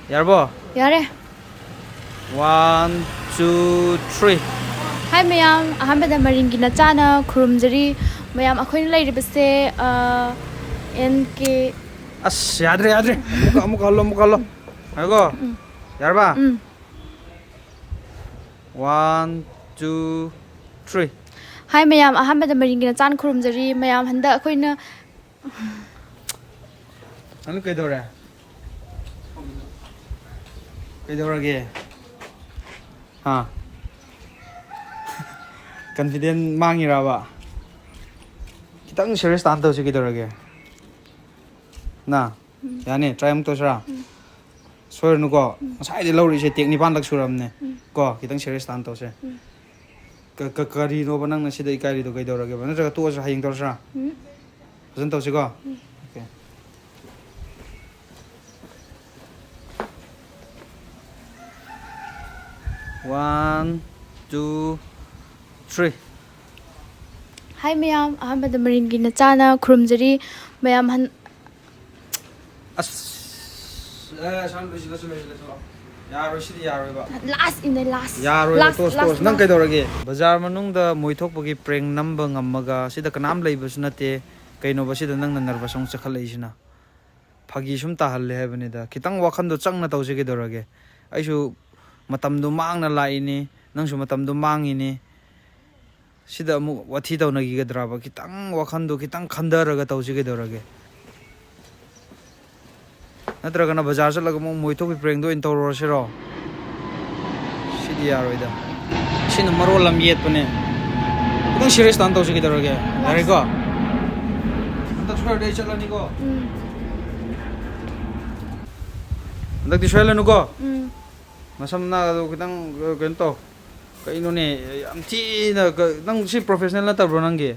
Yarbo? Yare. 1, 2, 3. Hi mayam, ahamada maringi na chana kurumjari mayam akoin lai ribase NK As yadre. Muka. Ayo. Yarba? 1, 2, 3. Hi mayam, ahamada maringi na chana kurumjari mayam handa akoin na Ano kayo Kayo Ha? Confident mangi ba? Kita ang serious tanto si kayo Na? Yani, try mo to siya. Swear no ko. Masaya di lawri siya tekni pandag suram ne. Ko, kita ang serious tanto siya. Kari no ba nang nasida ikari do kayo ba? Natraga tuwa siya haying to siya. Pasan to siya ko? Okay. One, 2, 3. Hi mayam, ahamada maringi na chana kurumjari mayam han Saan ko sila. Yaro ba? last in the last. Yaro tos nang kay dorage. Bazar manungda moithok pagi prank namba ngammaga sida kanam leibas nate kaino ba sida nang nervasong sakhalai sina. Phagi sum ta halle hebani da kitang wakhan do changna tawse ke dorage. Aisu matamdu mangna laini nangsu matamdu mangini sida mu wathi taw nagi gadraba kitang wakhan do kitang khandaraga tawse ke dorage. Natraga na bazar sa laga mo moithok pi prank do in tawro siro. Sidi yaroida. Sino marol lam yet pane. Kitang serious tan tawse ke dorage. Yari ko. Antak swear day chala ni ko. Antak di swear lanu ko. Masam na kitang ganito kaino ne am ti na nang si professional na tabro nangge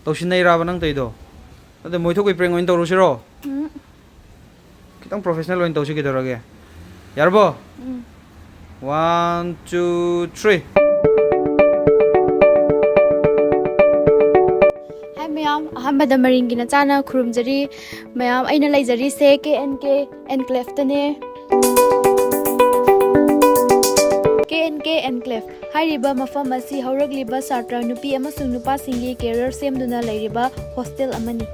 tawsin nay raba nang taydo ade moithok ipring oin tawro siro kitang professional oin tawsi kidorage yarbo 1, 2, 3. Hi mayam, ahamada maringi na chana kurumjari mayam aina laijari se KNK enclave tane KNK Enclave hairiba mafam asi hauragliba satra nupi amasung nupa singi career semduna lairiba hostel amani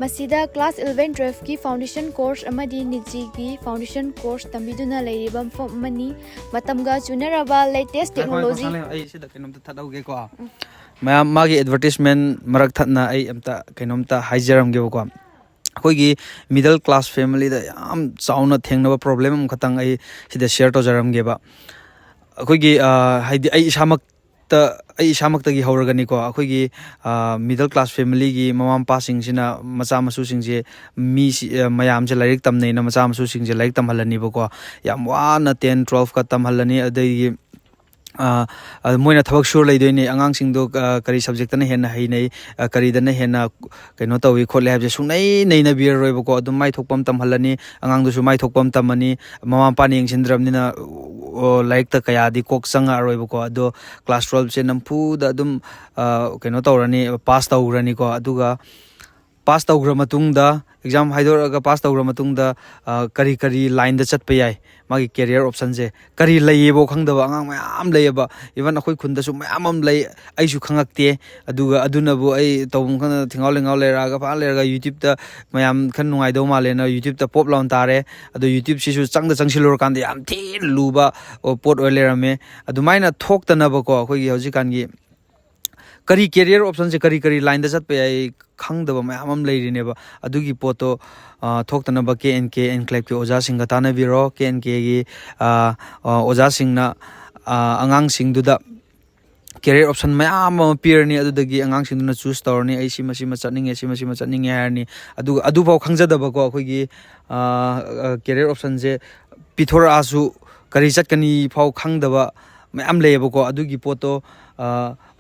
masida class 11 12 ki foundation course amadi niji ki foundation course tambiduna lairiba mafam amani matamga chunaraba latest technology ai sida kenom ta thadauge ko mayam magi advertisement marak thatna ai amta kenom ta haijaram ge ko akoigi middle class family da yam chauna thengnaba problem am khatang ai sida share to jaram ge ba akoigi haidi ai isamak tagi hauragani ko akoigi middle class family gi mamam pa sing sina macha masu sing je mi mayam je lairik tamnei na macha masu sing je lairik tamhalani bako yam wana 10 12 ka tamhalani adai moina thabak sur leidoini angang sing do kari subject na henna heinai kari dana henna kaino tawi khole habje sungai nei na bir roi bako adum mai thokpam tamhalani angang du su mai thokpam tamani mama pa ning sindram ni na like ta kaya di kok sanga roi bako ado class 12 se nampu da adum kaino tawrani pass tawrani ko aduga pass tawgra matung da exam haidor aga pass tawgra matung da kari line da chat pe yai magi career option je kari laibo khangdaba angang mayam laiba even akhoi khunda su mayam am lai ai su khangakte aduga aduna bu ai tawum khana thingaw lera ga pa lera ga youtube ta mayam khan nungai do male na youtube ta pop laun tare adu youtube si su changsilor kan de am thin luba pot oilera me adumaina thoktana ba ko akhoi gi hojikan gi kari career option je kari line da chat pe ai khangdaba mayam am leirine ba adugi poto thoktana ba KNK enclave ki oja singa tana biro KNK gi oja singna angang singduda career option mayam appear ni adudagi angang singduna choose tawrni ai sima chatninge harni adu pau khangjadaba ko akhoi gi career option je pithora asu kari chatkani pau khangdaba mayam leyeba ko adugi poto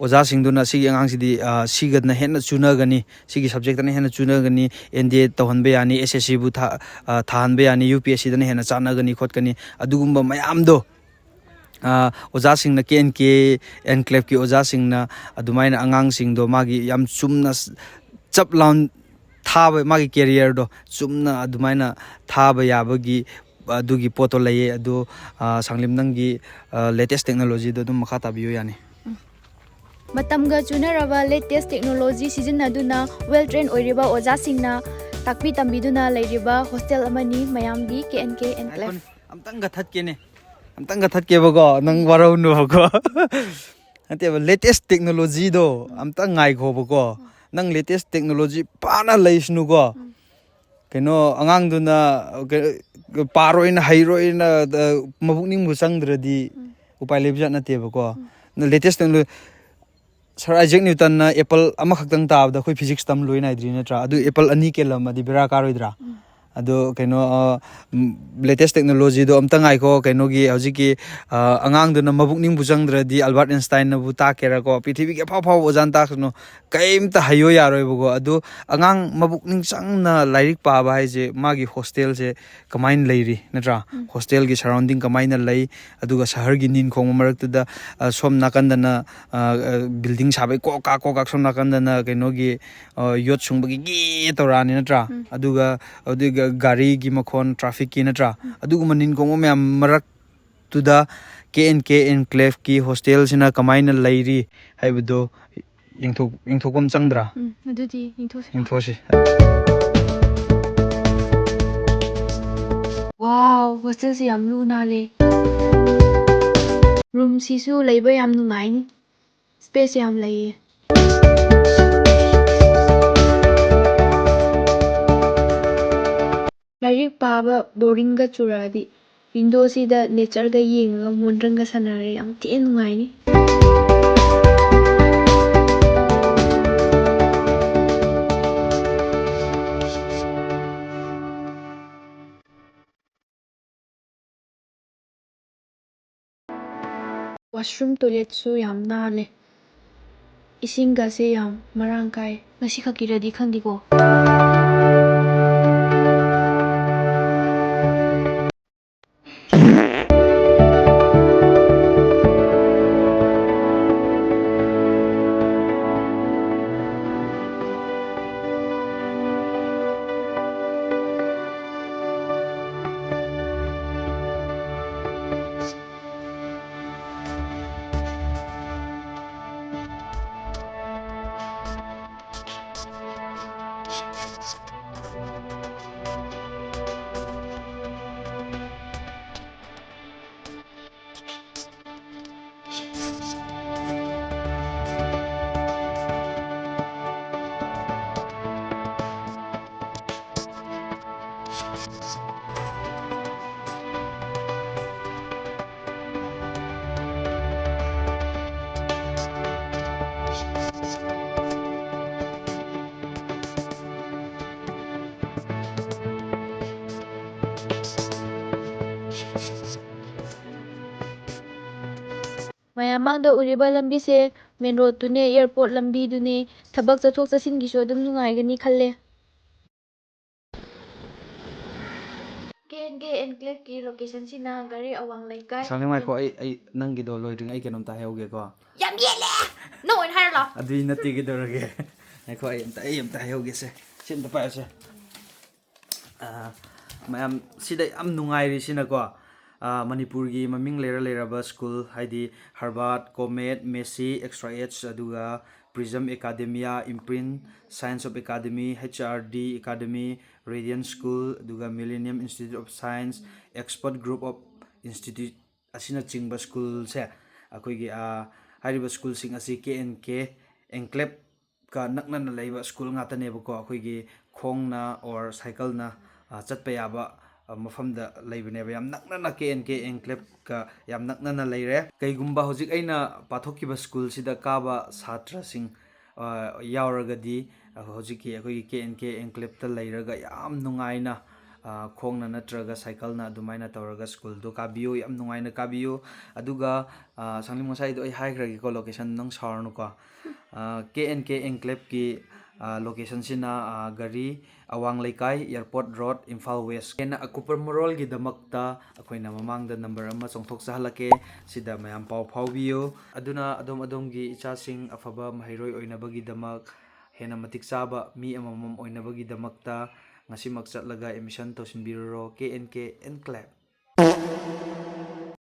oja singduna sigi angang sidi sigadna henna chunagani sigi subject na henna chunagani NDA tawhanbe yani SSC bu thahanbe yani UPSC dana henna chanagani khotkani adugumba mayam do oja singna KNK enclave ki oja singna adumaina angang singdo magi yam chumna chaplan thaba magi career do chumna adumaina thaba yabagi ꯑꯗꯨꯒꯤ ꯄꯣꯠꯇꯣ ꯂꯩꯌꯦ ꯑꯗꯨ ꯁꯥꯡꯂꯤꯝ ꯅꯪꯒꯤ latest ꯇꯦꯛꯅꯣꯂꯣꯖꯤꯗꯣ ꯑꯗꯨꯝ ꯃꯈꯥ ꯇꯥꯕꯤꯌꯨ ꯌꯥꯅꯤ ꯃꯇꯝꯒ ꯆꯨꯅꯔꯕ latest technology ꯁꯤꯖꯤꯟꯅꯗꯨꯅ ꯋꯦꯜ ꯇ꯭ꯔꯦꯟ ꯑꯣꯏꯔꯤꯕ ꯑꯣꯖꯥꯁꯤꯡꯅ ꯇꯥꯛꯄꯤ ꯇꯝꯕꯤꯗꯨꯅ ꯂꯩꯔꯤꯕ ꯍꯣꯁꯇꯦꯜ ꯑꯃꯅꯤ ꯃꯌꯥꯝꯒꯤ ꯀꯦ ꯑꯦꯟꯀ꯭ꯂꯦꯚ ꯑꯝꯇꯪꯒ ꯊꯠꯀꯦꯅꯦ ꯑꯝꯇꯪꯒ ꯊꯠꯀꯦꯕꯀꯣ ꯅꯪ ꯋꯥꯔꯧꯅꯨꯕꯀꯣ ꯅꯠꯇꯦꯕ ꯂꯦꯇꯦꯁ ꯇꯦꯛꯅꯣꯂꯣꯖꯤꯗꯣ ꯑꯝꯇꯪ ꯉꯥꯏꯈꯣꯕꯀꯣ ꯅꯪ ꯂꯦꯇꯦꯁ ꯇꯦꯛꯅꯣꯂꯣꯖꯤ ꯐꯥꯅ ꯂꯩꯁꯅꯨꯀꯣ ꯀꯩꯅꯣ ꯑꯉꯥꯡꯗꯨꯅ ꯄꯥꯔꯣꯏꯅ ꯍꯩꯔꯣꯏꯅ ꯃꯕꯨꯛꯅꯤꯡꯕꯨ ꯆꯪꯗ꯭ꯔꯗꯤ ꯎꯄꯥꯏ ꯂꯩꯕꯖꯥꯠ ꯅꯠꯇꯦꯕꯀꯣ ꯂꯦꯇꯦꯁ ꯇꯦꯛꯅꯣꯂꯣꯖꯤ ꯁꯥꯔ ꯑꯥꯏꯖꯦꯛ ꯅ꯭ꯌꯨꯇꯟꯅ ꯑꯦꯄꯜ ꯑꯃꯈꯛꯇꯪ ꯇꯥꯕꯗ ꯑꯩꯈꯣꯏ ꯐꯤꯖꯤꯛꯁ ꯇꯝ ꯂꯣꯏ ꯅꯥꯏꯗ꯭ꯔꯤ ꯅꯠꯇ꯭ꯔꯥ ꯑꯗꯨ ꯑꯦꯄꯜ ꯑꯅꯤ ꯀꯦꯜꯂꯝꯃꯗꯤ ꯕꯦꯔꯥ ꯀꯥꯔꯣꯏꯗ꯭ꯔꯥ ꯑꯗꯣ ꯀꯩꯅꯣ ꯂꯦꯇꯦꯁ ꯇꯦꯛꯅꯣꯂꯣꯖꯤꯗꯣ ꯑꯝꯇ ꯉꯥꯏꯈꯣ ꯀꯩꯅꯣꯒꯤ ꯍꯧꯖꯤꯛꯀꯤ ꯑꯉꯥꯡꯗꯨꯅ ꯃꯕꯨꯛꯅꯤꯡꯕꯨ ꯆꯪꯗ꯭ꯔꯗꯤ ꯑꯜꯕꯥꯔꯠ ꯑꯦꯟꯁꯇꯥꯏꯟꯅꯕꯨ ꯇꯥꯛꯀꯦꯔꯀꯣ ꯄ꯭ꯔꯤꯊꯤꯕꯤꯒꯤ ꯑꯐꯥꯎ ꯑꯐꯥꯎꯕ ꯑꯣꯖꯥꯅ ꯇꯥꯛꯁꯅꯨ ꯀꯩꯝꯇ ꯍꯩꯌꯣ ꯌꯥꯔꯣꯏꯕꯀꯣ ꯑꯗꯣ ꯑꯉꯥꯡ ꯃꯕꯨꯛꯅꯤꯡ ꯆꯪꯅ ꯂꯥꯏꯔꯤꯛ ꯄꯥꯕ ꯍꯥꯏꯁే ꯃꯥꯒꯤ ꯍꯣꯁꯇꯦꯜꯁꯦ ꯀꯃꯥꯏꯅ ꯂꯩꯔꯤ ꯅꯠꯇ꯭ꯔꯥ ꯍꯣꯁꯇꯦꯜꯒꯤ ꯁꯔꯥꯎꯟꯗꯤꯡ ꯀꯃꯥꯏꯅ ꯂꯩ ꯑꯗꯨꯒ ꯁꯍꯔꯒꯤ ꯅꯤꯟ ꯈꯣꯡꯕ ꯃꯔꯛꯇꯨꯗ ꯁꯣꯝ ꯅꯥꯀꯟꯗꯅ ꯕꯤꯜꯗꯤꯡ ꯁꯥꯕꯩ ꯀꯣꯛꯀꯥꯛ ꯁꯣꯝ ꯅꯥꯀꯟꯗꯅ ꯀꯩꯅꯣꯒꯤ ꯌꯣꯠ ꯁꯨꯡꯕꯒꯤ ꯒꯤ ꯇꯧꯔꯛꯑꯅꯤ ꯅꯠꯇ꯭ꯔꯥ ꯑꯗꯨꯒ ꯒꯥꯔꯤꯒꯤ ꯃꯈꯣꯟ ꯇ꯭ꯔꯥꯐꯤꯛꯀꯤ ꯅꯠꯇ꯭ꯔꯥ ꯑꯗꯨꯒꯨꯝꯕ ꯅꯤꯟ ꯈꯣꯡꯕ ꯃꯌꯥꯝ ꯃꯔꯛꯇꯨꯗ ꯀꯦ ꯑꯦꯟꯀ꯭ꯂꯦꯚꯀꯤ ꯍꯣꯁꯇꯦꯜꯁꯤꯅ ꯀꯃꯥꯏꯅ ꯂꯩꯔꯤ ꯍꯥꯏꯕꯗꯣ ꯌꯦꯡꯊꯣꯛꯐꯝ ꯆꯪꯗ꯭ꯔꯥ ꯑꯗꯨꯗꯤ ꯌꯦꯡꯊꯣꯛꯑꯁꯤ ꯋꯥꯎ ꯍꯣꯁꯇꯦꯜꯁꯦ ꯌꯥꯝ ꯂꯨ ꯅꯥꯜꯂꯦ ꯔꯨꯝꯁꯤꯁꯨ ꯂꯩꯕ ꯌꯥꯝ ꯅꯨꯡꯉꯥꯏꯅꯤ ꯁ꯭ꯄꯦꯁ ꯌꯥꯝ ꯂꯩꯌꯦ ꯂꯥꯏꯔꯤꯛ ꯄꯥꯕ ꯕꯣꯔꯤꯡꯒ ꯆꯨꯔꯛꯑꯗꯤ ꯋꯤꯟꯗꯣꯁꯤꯗ ꯅꯦꯆꯔꯒ ꯌꯦꯡꯉꯒ ꯃꯣꯟꯗ꯭ꯔꯪꯒ ꯁꯥꯟꯅꯔꯦ ꯌꯥꯝ ꯊꯤꯅ ꯅꯨꯡꯉꯥꯏꯅꯤ ꯋꯥꯁꯔꯨꯝ ꯇꯣꯏꯂꯦꯠꯁꯨ ꯌꯥꯝ ꯅꯥꯜꯂꯦ ꯏꯁꯤꯡꯒꯁꯦ ꯌꯥꯝ ꯃꯔꯥꯡ ꯀꯥꯏ ꯉꯁꯤ ꯈꯛꯀꯤꯔꯗꯤ ꯈꯪꯗꯦꯀꯣ ꯃꯌꯥꯝ ꯃꯥꯡꯗ ꯎꯔꯤꯕ ꯂꯝꯕꯤꯁꯦ ꯃꯦꯟ ꯔꯣꯗꯇꯨꯅꯦ ꯑꯦꯌꯥꯔꯄꯣꯔꯠ ꯂꯝꯕꯤꯗꯨꯅꯦ ꯊꯕꯛ ꯆꯠꯊꯣꯛ ꯆꯠꯁꯤꯟꯒꯤꯁꯨ ꯑꯗꯨꯝ ꯅꯨꯡꯉꯥꯏꯒꯅꯤ ꯈꯜꯂꯦ ꯀꯦ ꯑꯦꯟꯀ꯭ꯂꯦꯚꯀꯤ ꯂꯣꯀꯦꯁꯟꯁꯤꯅ ꯘꯔꯤ ꯑꯋꯥꯡ ꯂꯩꯀꯥꯏ ꯉꯥꯏꯈꯣ ꯑꯩ ꯅꯪꯒꯤꯗꯣ ꯂꯣꯏꯗ꯭ꯔꯤꯉꯩ ꯑꯩ ꯀꯩꯅꯣꯝꯇ ꯍꯥꯏꯍꯧꯒꯦꯀꯣ ꯌꯥꯝ ꯌꯦꯠꯂꯦ ꯅꯪ ꯑꯣꯏꯅ ꯍꯥꯏꯔꯣ ꯂꯥꯎ ꯑꯗꯨꯏ ꯅꯠꯇꯦ ꯀꯩꯗꯧꯔꯒꯦ ꯉꯥꯏꯈꯣ ꯑꯩ ꯑꯝꯇ ꯍꯥꯏꯍꯧꯒꯦꯁꯦ ꯁꯤ ꯑꯝꯇ ꯄꯥꯏꯔꯁꯦ ꯃꯌꯥꯝ ꯁꯤꯗ ꯌꯥꯝ ꯅꯨꯡꯉꯥꯏꯔꯤꯁꯤꯅꯀꯣ ꯃꯅꯤꯄꯨꯔꯒꯤ ꯃꯃꯤꯡ ꯂꯩꯔꯕ ꯁ꯭ꯀꯨꯜ ꯍꯥꯏꯗꯤ ꯍꯔꯕꯥꯔꯠ ꯀꯣꯃꯦꯠ ꯃꯦꯁꯤ ꯑꯦꯛꯁꯇ꯭ꯔꯥ ꯑꯦꯠꯁ ꯑꯗꯨꯒ ꯄ꯭ꯔꯤꯖꯝ ꯑꯦꯀꯥꯗꯦꯃꯤꯌꯥ ꯏꯝꯄ꯭ꯔꯤꯟ science of academy HRD academy ꯔꯦꯗꯤꯌꯟ ꯁ꯭ꯀꯨꯜ ꯑꯗꯨꯒ millennium institute of science expert group of institute ꯑꯁꯤꯅꯆꯤꯡꯕ ꯁ꯭ꯀꯨꯜꯁꯦ ꯑꯩꯈꯣꯏꯒꯤ ꯍꯥꯏꯔꯤꯕ ꯁ꯭ꯀꯨꯜꯁꯤꯡ ꯑꯁꯤ KNK ꯑꯦꯟꯀ꯭ꯂꯦꯞꯀ ꯅꯛꯅꯅ ꯂꯩꯕ ꯁ꯭ꯀꯨꯜ ꯉꯥꯛꯇꯅꯦꯕꯀꯣ ꯑꯩꯈꯣꯏꯒꯤ ꯈꯣꯡꯅ ꯑꯣꯔ ꯁꯥꯏꯀꯜꯅ ꯆꯠꯄ ꯌꯥꯕ ꯃꯐꯝꯗ ꯂꯩꯕꯅꯦꯕ ꯌꯥꯝ ꯅꯛꯅꯅ KNK ꯑꯦꯟꯀ꯭ꯂꯦꯞꯀ ꯌꯥꯝ ꯅꯛꯅꯅ ꯂꯩꯔꯦ ꯀꯩꯒꯨꯝꯕ ꯍꯧꯖꯤꯛ ꯑꯩꯅ ꯄꯥꯊꯣꯛꯈꯤꯕ ꯁ꯭ꯀꯨꯜꯁꯤꯗ ꯀꯥꯕ ꯁꯥꯇ꯭ꯔꯁꯤꯡ ꯌꯥꯎꯔꯒꯗꯤ ꯍꯧꯖꯤꯛꯀꯤ ꯑꯩꯈꯣꯏꯒꯤ KNK ꯑꯦꯟꯀ꯭ꯂꯦꯞꯇ ꯂꯩꯔꯒ ꯌꯥꯝ ꯅꯨꯡꯉꯥꯏꯅ ꯈꯣꯡꯅ ꯅꯠꯇ꯭ꯔꯒ ꯁꯥꯏꯀꯜꯅ ꯑꯗꯨꯃꯥꯏꯅ ꯇꯧꯔꯒ ꯁ꯭ꯀꯨꯜꯗꯣ ꯀꯥꯕꯤꯌꯨ ꯌꯥꯝ ꯅꯨꯡꯉꯥꯏꯅ ꯀꯥꯕꯤꯌꯨ ꯑꯗꯨꯒ ꯁꯪꯂꯤꯝ ꯉꯁꯥꯏꯗꯣ ꯑꯩ ꯍꯥꯏꯈ꯭ꯔꯒꯦꯀꯣ ꯂꯣꯀꯦꯁꯟ ꯅꯪ ꯁꯥꯎꯔꯅꯨꯀꯣ KNK ꯑꯦꯟꯀ꯭ꯂꯦꯞꯀꯤ ꯂꯣꯀꯦꯁꯟꯁꯤꯅ ꯒꯥꯔꯤ ꯑꯋꯥꯡ ꯂꯩꯀꯥꯏ ꯑꯦꯌꯥꯔꯄꯣꯔꯠ ꯔꯣꯗ ꯏꯝꯐꯥꯜ ꯋꯦꯁ ꯍꯦꯟꯅ ꯑꯀꯨꯞꯄ ꯃꯔꯣꯜꯒꯤꯗꯃꯛꯇ ꯑꯩꯈꯣꯏꯅ ꯃꯃꯥꯡꯗ ꯅꯝꯕꯔ ꯑꯃ ꯆꯣꯡꯊꯣꯛꯆꯍꯜꯂꯛꯀꯦ ꯁꯤꯗ ꯃꯌꯥꯝ ꯄꯥꯎ ꯐꯥꯎꯕꯤꯌꯨ ꯑꯗꯨꯅ ꯑꯗꯣꯝꯒꯤ ꯏꯆꯥꯁꯤꯡ ꯑꯐꯕ ꯃꯍꯩꯔꯣꯏ ꯑꯣꯏꯅꯕꯒꯤꯗꯃꯛ ꯍꯦꯟꯅ ꯃꯇꯤꯛ ꯆꯥꯕ ꯃꯤ ꯑꯃꯃꯝ ꯑꯣꯏꯅꯕꯒꯤꯗꯃꯛꯇ ꯉꯁꯤꯃꯛ ꯆꯠꯂꯒ ꯑꯦꯗꯃꯤꯁꯟ ꯇꯧꯁꯤꯟꯕꯤꯔꯨꯔꯣ KNK ꯑꯦꯟꯀ꯭ꯂꯦꯞ